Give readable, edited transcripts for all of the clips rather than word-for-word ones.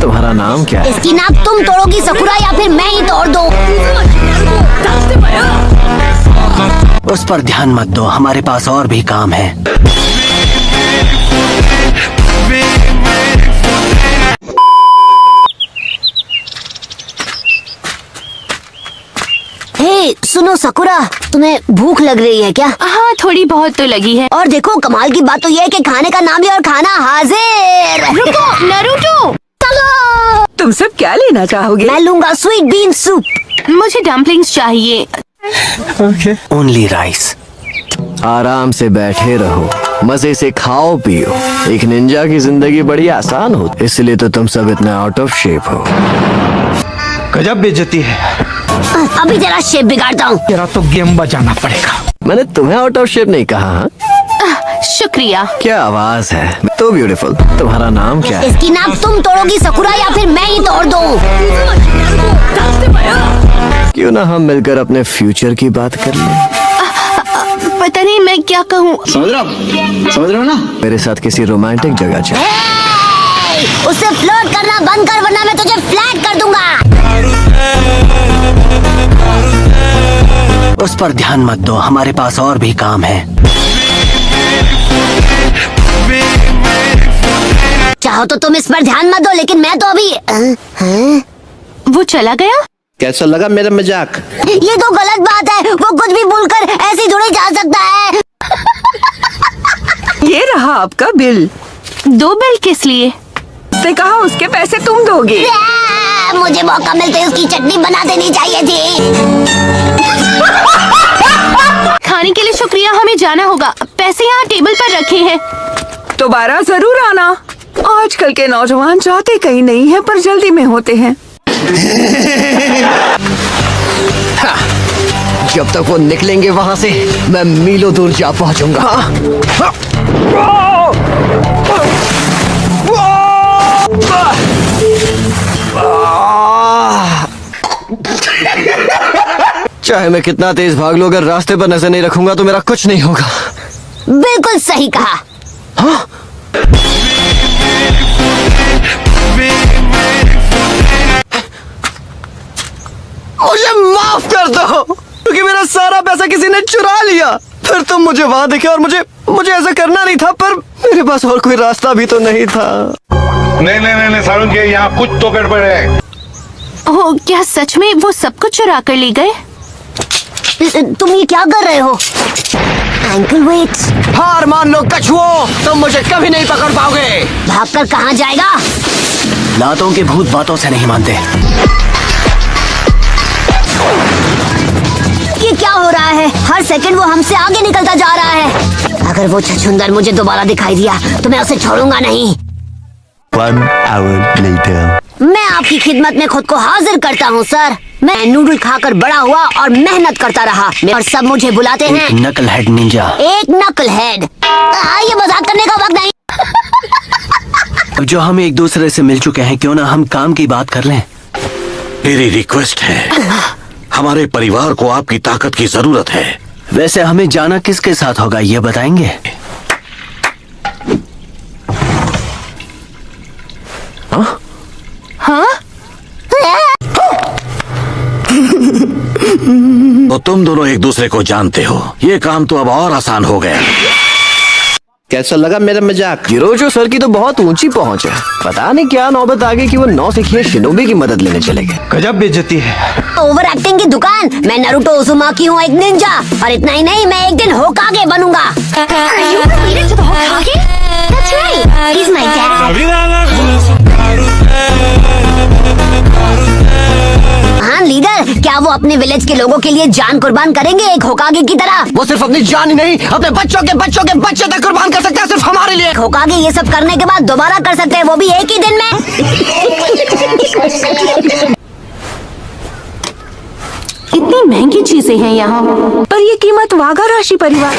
तुम्हारा नाम क्या है? इसकी नाक तुम तोड़ोगी सकुरा या फिर मैं ही तोड़ दूं? उस पर ध्यान मत दो, हमारे पास और भी काम है। हे सुनो सकुरा, तुम्हें भूख लग रही है क्या? हाँ थोड़ी बहुत तो लगी है। और देखो कमाल की बात तो ये है कि खाने का नाम भी और खाना हाजिर। रुको नारुतो, चलो। तुम सब क्या लेना चाहोगे? मैं लूंगा स्वीट बीन सूप। मुझे डम्पलिंग्स चाहिए। Only rice. आराम से बैठे रहो, मजे से खाओ पियो। एक निंजा की जिंदगी बड़ी आसान हो, इसलिए तो तुम सब इतना आउट ऑफ शेप हो। गजब बेइज्जती है। अभी तेरा शेप बिगाड़ता हूँ। तेरा तो गेम बजाना पड़ेगा। मैंने तुम्हें आउट ऑफ शेप नहीं कहा। हाँ? शुक्रिया। क्या आवाज है, तो ब्यूटीफुल। तुम्हारा नाम क्या है? इसकी नाक तुम तोड़ोगी सकुरा या फिर मैं ही तोड़ दूं? क्यों ना हम मिलकर अपने फ्यूचर की बात कर लें? पता नहीं मैं क्या कहूँ। समझ रहे हो ना? मेरे साथ किसी रोमांटिक जगह चल। उससे फ्लर्ट करना बंद कर वरना मैं तुझे फ्लैट कर दूंगा। उस पर ध्यान मत दो, हमारे पास और भी काम है। चाहो तो तुम इस पर ध्यान मत दो, लेकिन मैं तो अभी वो चला गया। कैसा लगा मेरा मजाक? ये तो गलत बात है, वो कुछ भी बोलकर ऐसे जुड़े जा सकता है। ये रहा आपका बिल। 2 बिल किस लिए? से कहा उसके पैसे तुम दोगे। मुझे मौका मिलते उसकी चटनी बना देनी चाहिए थी। खाने के लिए शुक्रिया, हमें जाना होगा। पैसे यहाँ टेबल पर रखे हैं। दोबारा जरूर आना। आजकल के नौजवान जाते कहीं नहीं है पर जल्दी में होते हैं। जब तक वो निकलेंगे वहाँ से, मैं मीलों दूर जा पहुँचूंगा। चाहे मैं कितना तेज भाग लूं, अगर रास्ते पर नजर नहीं रखूंगा तो मेरा कुछ नहीं होगा। बिल्कुल सही कहा। हाँ? मुझे माफ कर दो, क्योंकि मेरा सारा पैसा किसी ने चुरा लिया। फिर तुम मुझे वहां देखे और मुझे ऐसा करना नहीं था, पर मेरे पास और कोई रास्ता भी तो नहीं था। नहीं सारुण के यहाँ कुछ तो गड़बड़ है। ओह, क्या सच में वो सब कुछ चुरा कर ले गए? तुम ये क्या कर रहे हो? Ankle weights. हार मान लो कछुओं, तुम मुझे कभी नहीं पकड़ पाओगे। भागकर कहाँ जाएगा? लातों के भूत बातों से नहीं मानते। ये क्या हो रहा है? हर सेकंड वो हमसे आगे निकलता जा रहा है। अगर वो छछूंदर मुझे दोबारा दिखाई दिया तो मैं उसे छोड़ूंगा नहीं। 1 hour later. मैं आपकी खिदमत में खुद को हाजिर करता हूँ सर। मैं नूडल खाकर बड़ा हुआ और मेहनत करता रहा और सब मुझे बुलाते हैं नकल हेड निंजा। एक नकल हेड। ये मजाक करने का वक्त नहीं। अब जो हम एक दूसरे से मिल चुके हैं, क्यों ना हम काम की बात कर लें। मेरी रिक्वेस्ट है, हमारे परिवार को आपकी ताकत की जरूरत है। वैसे हमें जाना किसके साथ होगा, ये बताएंगे? हाँ? तो तुम दोनों एक दूसरे को जानते हो, ये काम तो अब और आसान हो गया। कैसा लगा मेरा मजाक? हिरोशो सर की तो बहुत ऊंची पहुंच है। पता नहीं क्या नौबत आ गई कि वो 9 सीखिए शिनोबी की मदद लेने चले गए। गजब बेइज्जती है। ओवर एक्टिंग की दुकान। मैं नारुतो उजुमाकी हूँ, एक निंजा। और इतना ही नहीं, मैं एक दिन होकागे बनूंगा। हाँ लीडर, क्या वो अपने विलेज के लोगों के लिए जान कुर्बान करेंगे एक होकागे की तरह? वो सिर्फ अपनी जान ही नहीं, अपने बच्चों के बच्चे तक कुर्बान कर सकता है, सिर्फ हमारे लिए। होकागे ये सब करने के बाद दोबारा कर सकते हैं, वो भी एक ही दिन में। इतनी महंगी चीजें हैं यहाँ, पर ये कीमत वाघा राशि परिवार।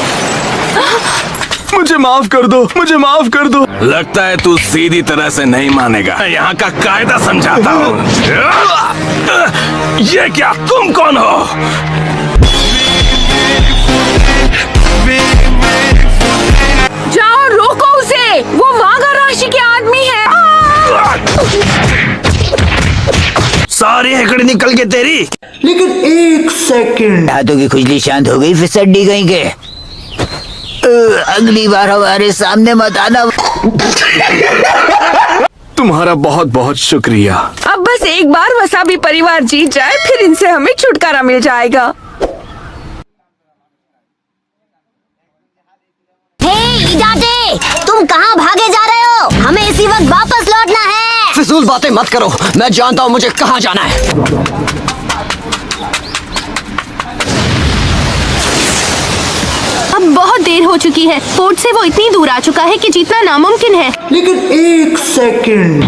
मुझे माफ कर दो, मुझे माफ कर दो। लगता है तू सीधी तरह से नहीं मानेगा। यहाँ का कायदा समझाता हूँ। ये क्या, तुम कौन हो? जाओ रोको उसे, वो वाघा राशि के आदमी है। सारी हेकड़ी निकल के तेरी। लेकिन एक सेकंड, हाथों की खुजली शांत हो गई? फिसड्डी गई के अगली बार हमारे सामने मत आना। तुम्हारा बहुत बहुत शुक्रिया। अब बस एक बार वसाबी परिवार जीत जाए, फिर इनसे हमें छुटकारा मिल जाएगा। हे इडाटे, तुम कहाँ भागे जा रहे हो? हमें इसी वक्त वापस लौटना है। फिजूल बातें मत करो, मैं जानता हूँ मुझे कहाँ जाना है। अब बहुत देर हो चुकी है। पोर्ट से वो इतनी दूर आ चुका है कि जीतना नामुमकिन है। लेकिन एक सेकंड,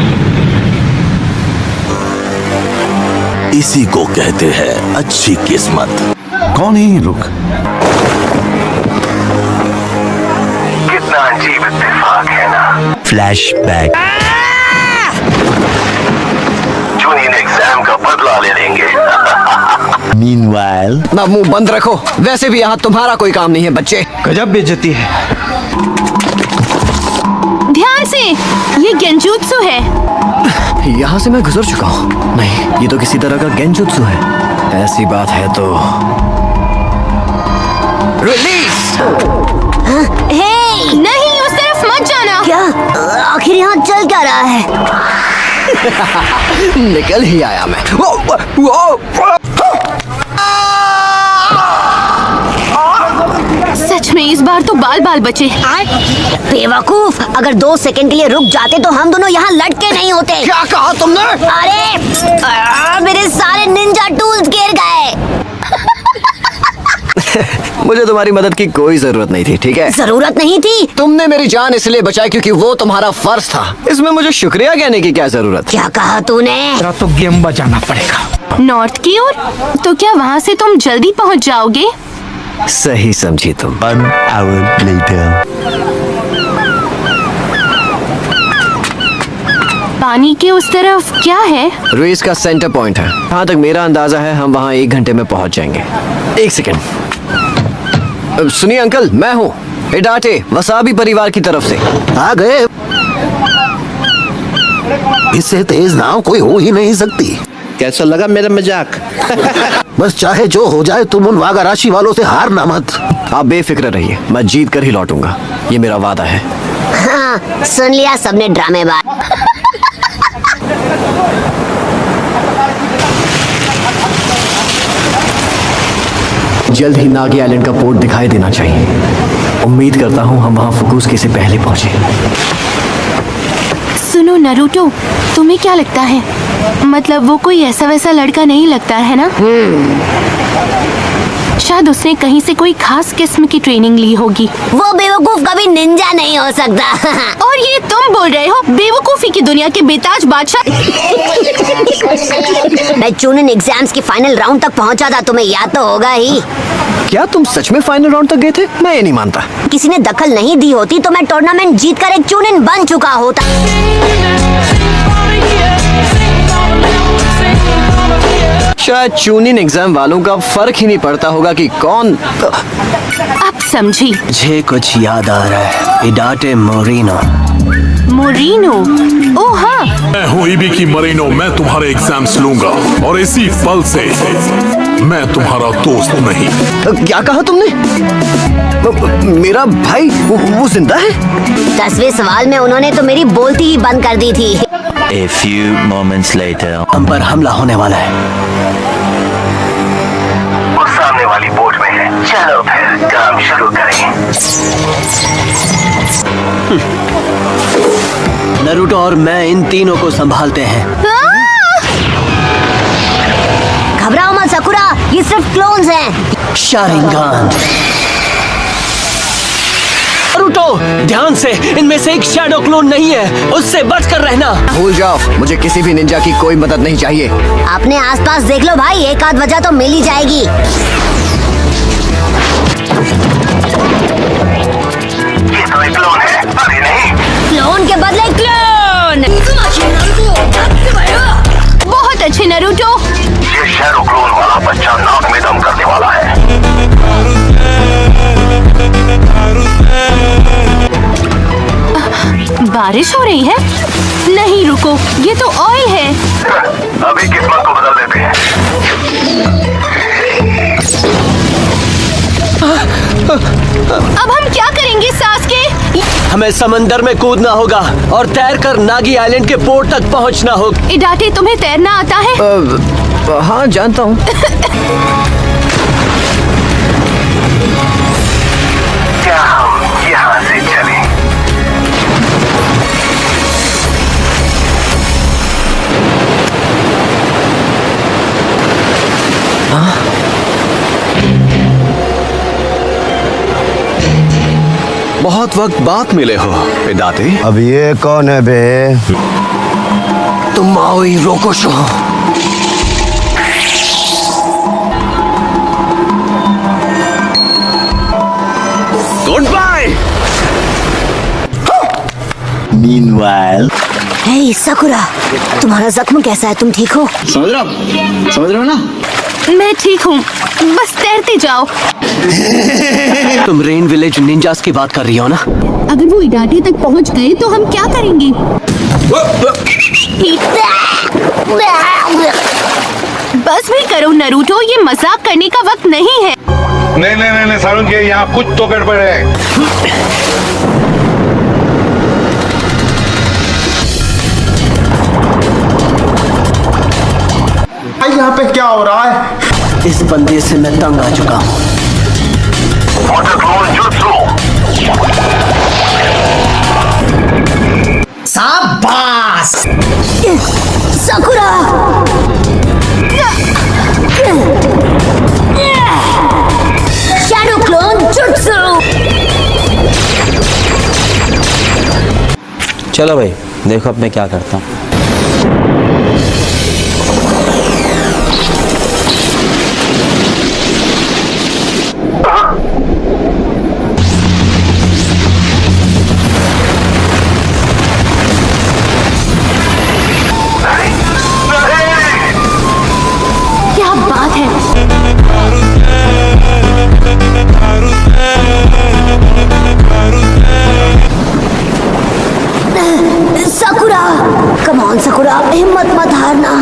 इसी को कहते हैं अच्छी किस्मत। कौन है ये लोग? कितना अजीब इत्तेफाक है ना। फ्लैशबैक। जूनियर एग्जाम का बदला ले लेंगे। मीनवाइल, ना मुंह बंद रखो, वैसे भी यहाँ तुम्हारा कोई काम नहीं है बच्चे। गजब बेइज्जती है। ध्यान से, ये गेंजुत्सु है। यहाँ से मैं गुजर चुका हूँ। नहीं, ये तो किसी तरह का गेंजुत्सु है। ऐसी बात है तो रिलीज। हे नहीं, उस तरफ मत जाना। क्या आखिर यहाँ चल क्या रहा है? निकल ही आया मैं। सच में इस बार तो बाल बाल बचे। बेवकूफ, अगर 2 सेकंड के लिए रुक जाते तो हम दोनों यहाँ लटके नहीं होते। क्या कहा तुमने? अरे मेरे सारे निंजा टूल्स गिर गए। मुझे तुम्हारी मदद की कोई जरूरत नहीं थी, ठीक है? जरूरत नहीं थी? तुमने मेरी जान इसलिए बचाई क्योंकि वो तुम्हारा फर्ज था। इसमें मुझे शुक्रिया कहने की क्या जरूरत? क्या कहा तूने? तो गेम बजाना पड़ेगा। नॉर्थ की ओर? तो क्या वहाँ से तुम जल्दी पहुँच जाओगे? सही समझी तुम। 1 hour later. पानी के उस तरफ क्या है? रेस का सेंटर पॉइंट है। जहाँ तक मेरा अंदाजा है हम वहाँ 1 घंटे में पहुँच जाएंगे। 1 सेकंड। सुनिए अंकल, मैं हूँ इडाटे, वसाबी परिवार की तरफ से। आ गए। इससे तेज नाव कोई हो ही नहीं सकती। कैसा लगा मेरा मजाक? बस चाहे जो हो जाए, तुम उन वागा राशि वालों से हारना मत। आप बेफिक्र रहिए, मैं जीत कर ही लौटूंगा, ये मेरा वादा है। हाँ, सुन लिया सबने ड्रामेबाज। जल्द ही नागी आइलैंड का पोर्ट दिखाई देना चाहिए। उम्मीद करता हूँ हम वहाँ फुकुस्के से पहले पहुँचे। सुनो नरूटो, तुम्हें क्या लगता है? मतलब वो कोई ऐसा वैसा लड़का नहीं लगता है ना? शायद उसने कहीं से कोई खास किस्म की ट्रेनिंग ली होगी। वो बेवकूफ कभी निंजा नहीं हो सकता। और ये तुम बोल रहे हो बेवकूफी की दुनिया के बेताज बादशाह। मैं चूनिन एग्जाम्स के फाइनल राउंड तक पहुंचा था, तुम्हें याद तो होगा ही। क्या तुम सच में फाइनल राउंड तक गए थे? मैं ये नहीं मानता। किसी ने दखल नहीं दी होती तो मैं टूर्नामेंट जीतकर एक चूनिन बन चुका होता। शायद चूनिन एग्जाम वालों का फर्क ही नहीं पड़ता होगा कि कौन। अब समझी। मुझे कुछ याद आ रहा है। इडाटे मोरिनो। मोरिनो? ओह हाँ। मैं हूँ इबिकी मरीनो। मैं तुम्हारे एग्जाम्स लूंगा और इसी पल से मैं तुम्हारा दोस्त नहीं। क्या कहा तुमने? मेरा भाई वो जिंदा है? 10वें सवाल में उन्होंने तो मेरी बोलती ही बंद कर दी थी। A few moments later. हम पर हमला होने वाला है। वो सामने वाली बोट में है। चलो फिर काम शुरू करें। नरूटो और मैं इन तीनों को संभालते हैं। घबराओ मत सकुरा, ये सिर्फ क्लोन्स हैं। शारिंगान। नरूटो, ध्यान से, इनमें से एक शैडो क्लोन नहीं है, उससे बचकर रहना। भूल जाओ, मुझे किसी भी निंजा की कोई मदद नहीं चाहिए। अपने आसपास देख लो भाई, एक आध वजह तो मिल ही जाएगी। ये तो एक क्लोन है। अरे नहीं, क्लोन के बदले क्लोन। बहुत अच्छे नरूटो। ये शैडो क्लोन वाला बच्चा नाक में दम करने वाला है। बारिश हो रही है? नहीं रुको, ये तो ऑयल है। अभी किस्मत को बदल हमें समंदर में कूदना होगा और तैरकर नागी आइलैंड के पोर्ट तक पहुंचना होगा। इडाटे, तुम्हें तैरना आता है? हाँ जानता हूँ। क्या हम यहाँ से चलें? बहुत वक्त बाद मिले हो इडाटे। अब ये कौन है बे? तुम माओई रोकोशो। Goodbye. Meanwhile hey Sakura, तुम्हारा जख्म कैसा है? तुम ठीक हो? समझ रहे हो ना? मैं ठीक हूँ, बस तैरते जाओ। तुम रेन विलेज निंजास की बात कर रही हो ना? अगर वो इडाटे तक पहुँच गए तो हम क्या करेंगे? बस भी करो नरूटो, ये मजाक करने का वक्त नहीं है। नहीं सारुन के यहाँ कुछ तो गड़बड़ है। यहाँ पे क्या हो रहा है? इस बंदे से मैं तंग आ चुका हूँ। शाबाश! साकुरा! Shadow clone jutsu! चलो भाई, देखो अब मैं क्या करता हूँ। क्या बात है? साकुरा! कम ऑन साकुरा, हिम्मत मत हारना।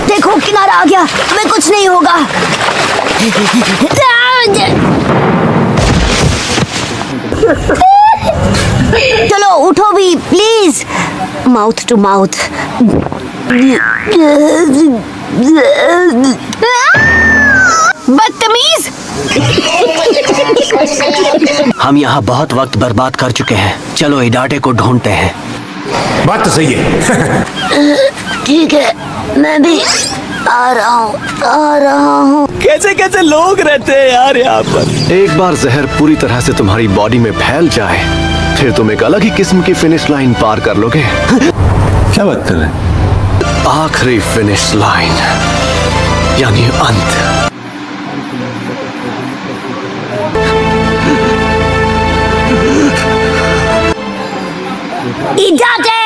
देखो किनारा आ गया, हमें कुछ नहीं होगा। चलो उठो भी प्लीज। Mouth to mouth. बदतमीज! हम यहाँ बहुत वक्त बर्बाद कर चुके हैं। चलो इडाटे को ढूंढते हैं। बात तो सही है। ठीक है, मैं भी आ रहा हूँ। कैसे कैसे लोग रहते हैं यार यहाँ पर। एक बार जहर पूरी तरह से तुम्हारी बॉडी में फैल जाए, फिर तुम एक अलग ही किस्म की फिनिश लाइन पार कर लोगे। क्या बात कर रहे हैं? आखिरी फिनिश लाइन, यानी अंत। इडाटे!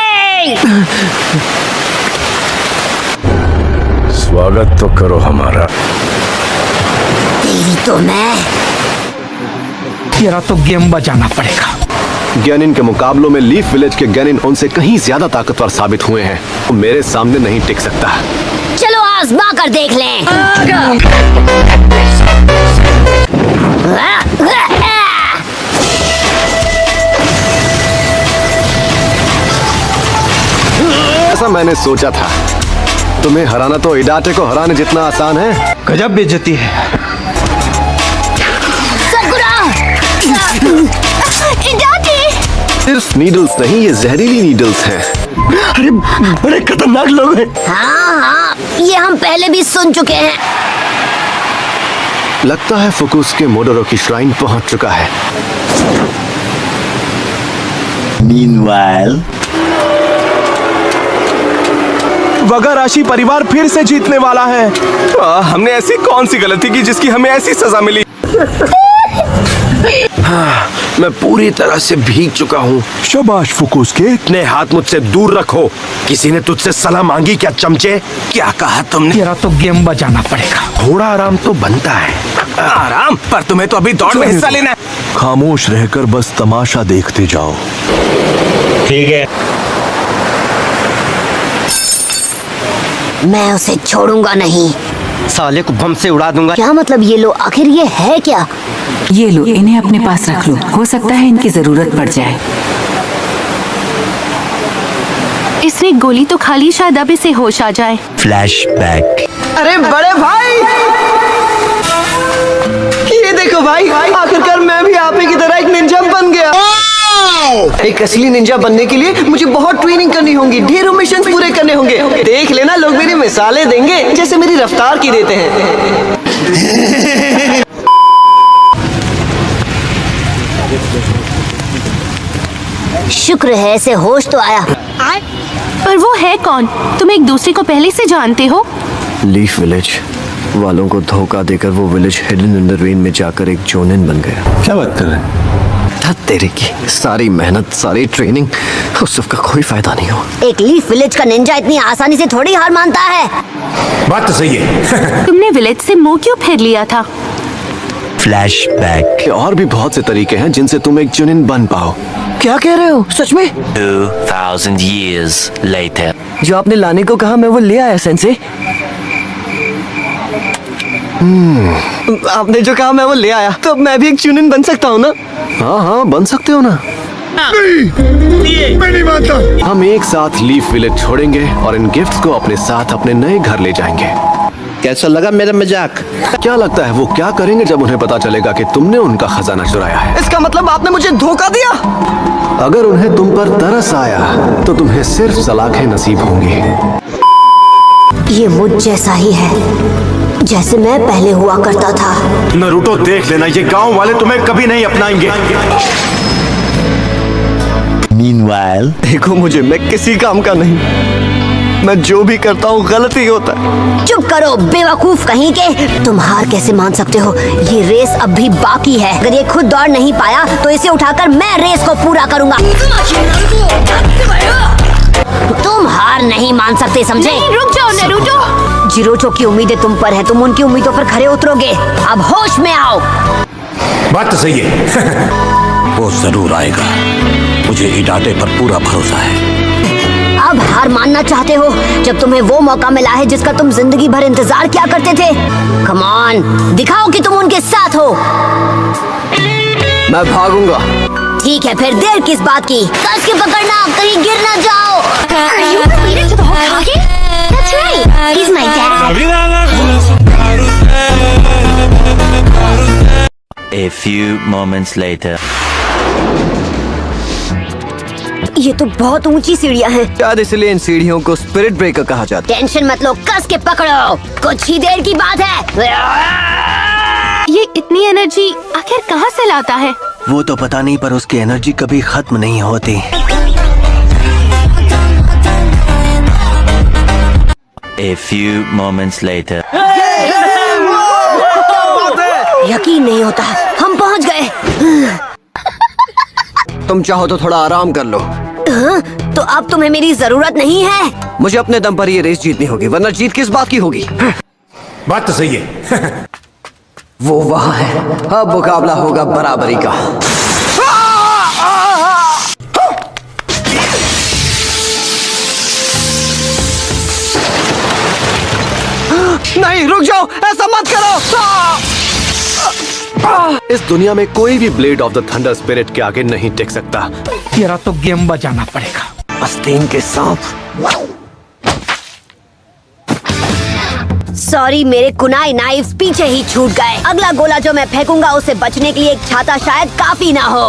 स्वागत तो करो हमारा। तेरी तो मैं। तेरा तो गेम बजाना पड़ेगा। गैनिन के मुकाबलों में लीफ विलेज के गैनिन उनसे कहीं ज्यादा ताकतवर साबित हुए हैं। वो मेरे सामने नहीं टिक सकता। चलो आजमा कर देख लें। ऐसा मैंने सोचा था। तुम्हें हराना तो इडाटे को हराने जितना आसान है। गजब बेइज्जती है। साकुरा! इडाटे! सिर्फ नीडल्स नहीं, ये जहरीली नीडल्स हैं। अरे बड़े खतरनाक लोग हैं। हाँ, ये हम पहले भी सुन चुके हैं। लगता है फुकुस के मोडोरो की श्राइन पहुंच चुका है। मीनवाइल वगाराशी परिवार फिर से जीतने वाला है। हमने ऐसी कौन सी गलती की जिसकी हमें ऐसी सजा मिली? मैं पूरी तरह से भीग चुका हूँ। शाबाश फुकुस के। अपने हाथ मुझसे दूर रखो। किसी ने तुझसे सलाह मांगी क्या चमचे? क्या कहा तुमने? तेरा तो गेम बजाना पड़ेगा। थोड़ा आराम तो बनता है। आराम? पर तुम्हें तो अभी दौड़ में हिस्सा लेना है। खामोश रहकर बस तमाशा देखते जाओ। ठीक है। मैं उसे छोड़ूंगा नहीं। साले को बम से उड़ा दूंगा। क्या मतलब ये लो? आखिर ये है क्या? ये लो, इन्हें अपने पास रख लो, हो सकता है इनकी जरूरत पड़ जाए। इसने गोली तो खा ली, शायद अब इसे होश आ जाए। फ्लैशबैक। अरे बड़े भाई, ये देखो भाई, आखिरकार मैं भी आप ही की तरह एक निंजा बन गया। एक असली निंजा बनने के लिए मुझे बहुत ट्रेनिंग करनी होगी, ढेरों मिशन पूरे करने होंगे। देख लेना, लोग मेरी मिसालें देंगे जैसे मेरी रफ्तार की देते हैं। शुक्र है इसे होश तो आया। पर वो है कौन? तुम एक दूसरे को पहले से जानते हो? लीफ विलेज वालों को धोखा देकर वो village hidden in the rain में जाकर एक जोनिन बन गया। क्या बात कर रहे हैं? तेरे की सारी मेहनत, सारी ट्रेनिंग, उस सब का कोई फायदा नहीं हो। एक लीफ विलेज का निंजा इतनी आसानी से थोड़ी हार मानता है। बात तो सही है। तुमने विलेज से मुंह क्यों फेर लिया था? फ्लैशबैक। और भी बहुत से तरीके हैं जिनसे तुम एक जुनिन बन पाओ। क्या कह रहे हो? सच में? 2000 years later। जो आपने लाने को कहा मैं वो ले आया सेंसे। आपने जो कहा मैं वो ले आया, तो अब मैं भी एक चुनिन बन सकता हूँ ना? हाँ हाँ, बन सकते हो ना। मैं नहीं मानता। हम एक साथ लीफ विलेज छोड़ेंगे और इन गिफ्ट्स को अपने साथ अपने नए घर ले जाएंगे। कैसा लगा मेरा मजाक? क्या लगता है वो क्या करेंगे जब उन्हें पता चलेगा कि तुमने उनका खजाना चुराया है? इसका मतलब आपने मुझे धोखा दिया? अगर उन्हें तुम पर तरस आया तो तुम्हें सिर्फ सलाखें नसीब होंगी। ये मुझ जैसा ही है जैसे मैं पहले हुआ करता था। नरूटो, देख लेना, ये गांव वाले तुम्हें कभी नहीं अपनाएंगे। Meanwhile। देखो मुझे, मैं किसी काम का नहीं, मैं जो भी करता हूँ गलत ही होता है। चुप करो बेवकूफ कहीं के। तुम हार कैसे मान सकते हो? ये रेस अब भी बाकी है। अगर ये खुद दौड़ नहीं पाया तो इसे उठाकर मैं रेस को पूरा करूंगा। तुम हार नहीं मान सकते, समझे? नहीं, रुक जाओ नारुतो। जिरोटो की उम्मीदें तुम पर है, तुम उनकी उम्मीदों पर खरे उतरोगे। अब होश में आओ। बात तो सही है। वो जरूर आएगा, मुझे इडाटे पर पूरा भरोसा है। अब हार मानना चाहते हो जब तुम्हें वो मौका मिला है जिसका तुम जिंदगी भर इंतजार किया करते थे? कम ऑन, दिखाओ कि तुम उनके साथ हो। मैं भागूंगा। ठीक है, फिर देर किस बात की? कस के पकड़ना, कहीं गिर ना जाओ। A few moments later। ये तो बहुत ऊंची सीढ़ियाँ हैं। शायद इसलिए इन सीढ़ियों को स्पिरिट ब्रेकर कहा जाता है। टेंशन मत लो, कस के पकड़ो, कुछ ही देर की बात है। ये इतनी एनर्जी आखिर कहाँ से लाता है? वो तो पता नहीं, पर उसकी एनर्जी कभी खत्म नहीं होती। A few moments later। यकीन नहीं होता, हम पहुंच गए। तुम चाहो तो थोड़ा आराम कर लो। तो अब तुम्हें मेरी जरूरत नहीं है। मुझे अपने दम पर ये रेस जीतनी होगी, वरना जीत किस बात की होगी? बात तो सही है। वो वहाँ है, अब मुकाबला होगा बराबरी का। नहीं, रुक जाओ, ऐसा मत करो। इस दुनिया में कोई भी blade of the thunder spirit के आगे नहीं टिक सकता। तेरा तो गेम बजाना पड़ेगा। आस्तीन के सांप। सॉरी, मेरे कुनाई नाइफ्स पीछे ही छूट गए। अगला गोला जो मैं फेंकूंगा उसे बचने के लिए एक छाता शायद काफी ना हो।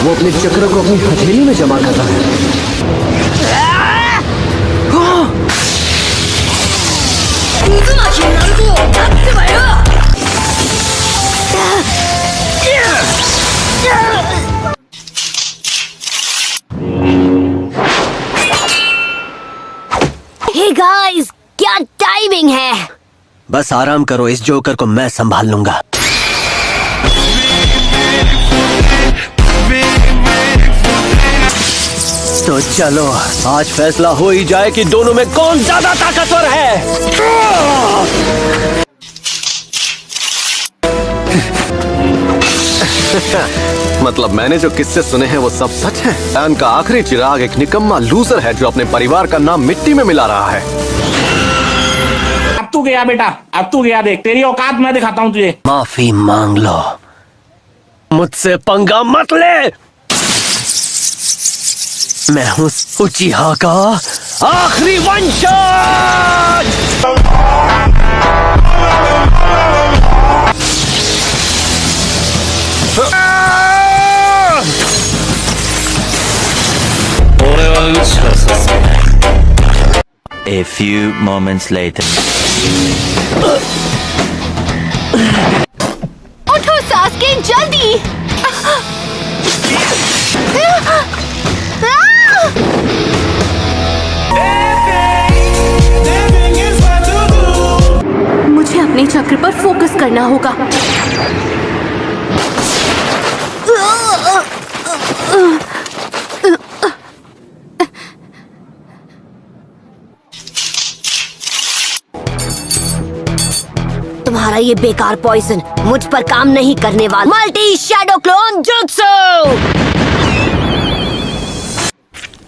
वो अपने चक्र को अपनी हथेली में जमा करता है। हे गाइस, क्या टाइमिंग है। बस आराम करो, इस जोकर को मैं संभाल लूंगा। तो चलो, आज फैसला हो ही जाए कि दोनों में कौन ज्यादा ताकतवर है। मतलब मैंने जो किस्से सुने हैं वो सब सच है। एन का आखिरी चिराग एक निकम्मा लूजर है जो अपने परिवार का नाम मिट्टी में मिला रहा है। तू गया बेटा, अब तू गया। देख तेरी औकात मैं दिखाता हूँ तुझे। माफी मांग लो, मुझसे पंगा मत ले। मैं हूँ उचिहा का आखिरी वंशज। A few moments later. उठो सास्के, जल्दी। मुझे अपने चक्र पर फोकस करना होगा। तुम्हारा ये बेकार पॉइजन मुझ पर काम नहीं करने वाला। Multi shadow clone jutsu.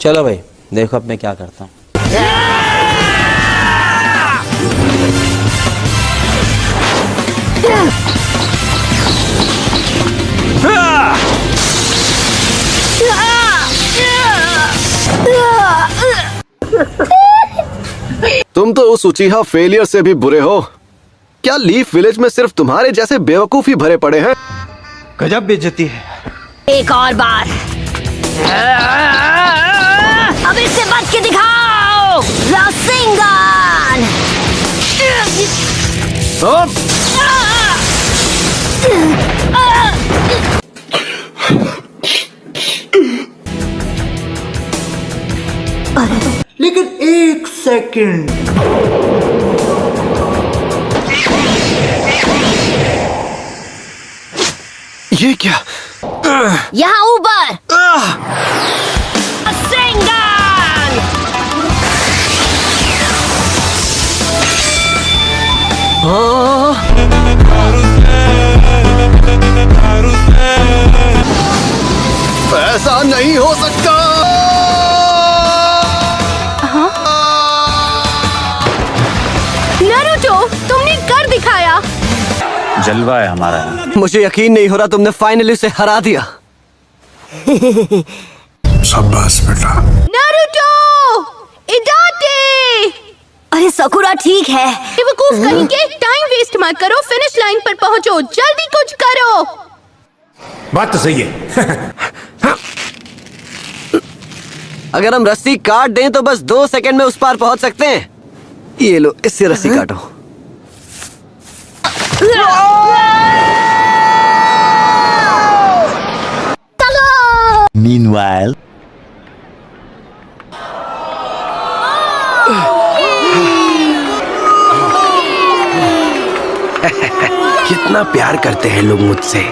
चलो भाई, देखो अब मैं क्या करता हूँ। तुम तो उस उचीहा फेलियर से भी बुरे हो। क्या लीफ विलेज में सिर्फ तुम्हारे जैसे बेवकूफ ही भरे पड़े हैं? गजब बेइज्जती है। एक और बार। अब इससे बच के दिखाओ, रासिंगन। लेकिन एक सेकंड, ये क्या? यहाँ ऊपर। रासिंगन। ऐसा नहीं हो सकता। नारुतो, तुमने कर दिखाया। जलवा है हमारा। मुझे यकीन नहीं हो रहा तुमने फाइनली उसे हरा दिया। शाबाश बेटा। नारुतो, इडाटे। अरे सकुरा ठीक है। बेवकूफ कहीं के, टाइम वेस्ट मत करो, फिनिश लाइन पर पहुंचो, जल्दी कुछ करो। बात तो सही है। अगर हम रस्सी काट दें तो बस 2 सेकंड में उस पार पहुंच सकते हैं। ये लो, इससे रस्सी काटो। Meanwhile. कितना प्यार करते हैं लोग मुझसे।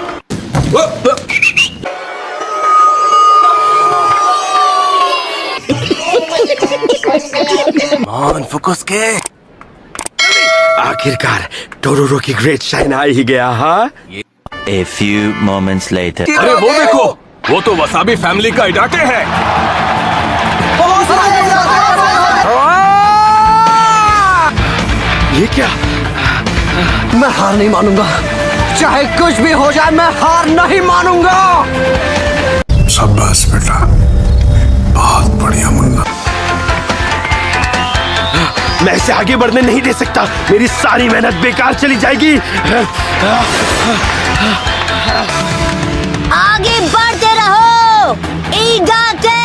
फोकस के। आखिरकार टोरोरो की ग्रेट शाइन आ ही गया। हाँ, A few moments later. अरे वो देखो, वो तो वसाबी फैमिली का इडाटे है। ये क्या? मैं हार नहीं मानूंगा, चाहे कुछ भी हो जाए, मैं हार नहीं मानूंगा। शाबाश बेटा, बहुत बढ़िया मुन्ना। मैं इसे आगे बढ़ने नहीं दे सकता। मेरी सारी मेहनत बेकार चली जाएगी। आगे बढ़ते रहो, इडाटे।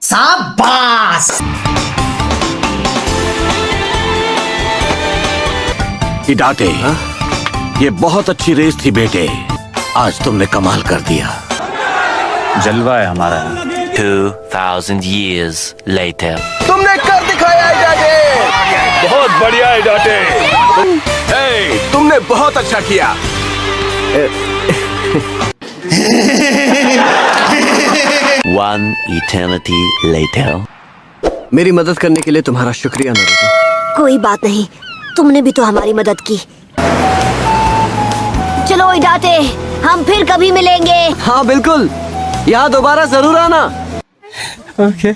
शाबाश। इडाटे, ये बहुत अच्छी रेस थी बेटे। आज तुमने कमाल कर दिया। जलवा है हमारा। 2000 years later. तुमने कर दिखाया इडाटे। बहुत बढ़िया इडाटे। हे, तुमने बहुत अच्छा किया। One eternity later. मेरी मदद करने के लिए तुम्हारा शुक्रिया नारुतो। कोई बात नहीं, तुमने भी तो हमारी मदद की। चलो इडाते, हम फिर कभी मिलेंगे। हाँ बिल्कुल, यहाँ दोबारा जरूर आना। ओके